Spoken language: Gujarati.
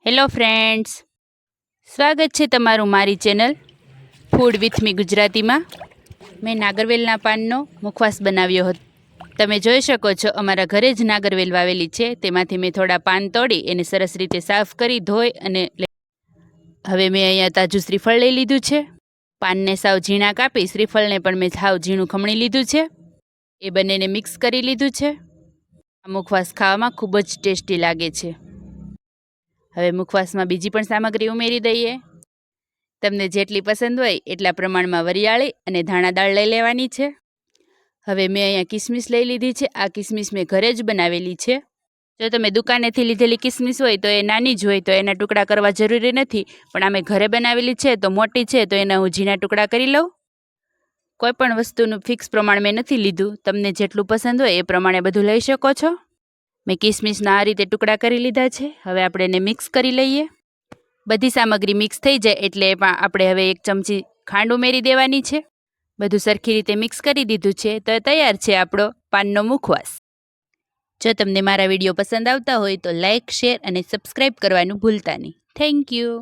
હેલો ફ્રેન્ડ્સ, સ્વાગત છે તમારું મારી ચેનલ ફૂડ વિથ મી ગુજરાતીમાં. મેં નાગરવેલના પાનનો મુખવાસ બનાવ્યો હતો. તમે જોઈ શકો છો અમારા ઘરે જ નાગરવેલ વાવેલી છે. તેમાંથી મેં થોડા પાન તોડી એને સરસ રીતે સાફ કરી ધોઈ અને હવે મેં અહીંયા તાજું શ્રીફળ લઈ લીધું છે. પાનને સાવ ઝીણા કાપી શ્રીફળને પણ મેં સાવ ઝીણું ખમણી લીધું છે. એ બંનેને મિક્સ કરી લીધું છે. આ મુખવાસ ખાવામાં ખૂબ જ ટેસ્ટી લાગે છે. હવે મુખવાસમાં બીજી પણ સામગ્રી ઉમેરી દઈએ. તમને જેટલી પસંદ હોય એટલા પ્રમાણમાં વરિયાળી અને ધાણા દાળ લઈ લેવાની છે. હવે મેં અહીંયા કિસમિસ લઈ લીધી છે. આ કિસમિસ મેં ઘરે જ બનાવેલી છે. જો તમે દુકાનેથી લીધેલી કિસમિસ હોય તો એ નાની જ હોય તો એના ટુકડા કરવા જરૂરી નથી, પણ આ મેં ઘરે બનાવેલી છે તો મોટી છે તો એના હું ઝીણા ટુકડા કરી લઉં. કોઈ પણ વસ્તુનું ફિક્સ પ્રમાણ મેં નથી લીધું. તમને જેટલું પસંદ હોય એ પ્રમાણે બધું લઈ શકો છો. મેં કિસમિસના આ રીતે ટુકડા કરી લીધા છે. હવે આપણે એને મિક્સ કરી લઈએ. બધી સામગ્રી મિક્સ થઈ જાય એટલે એમાં આપણે હવે 1 ચમચી ખાંડ ઉમેરી દેવાની છે. બધું સરખી રીતે મિક્સ કરી દીધું છે તો તૈયાર છે આપણો પાનનો મુખવાસ. જો તમને મારા વિડીયો પસંદ આવતા હોય તો લાઇક, શેર અને સબસ્ક્રાઈબ કરવાનું ભૂલતા નહીં. Thank you.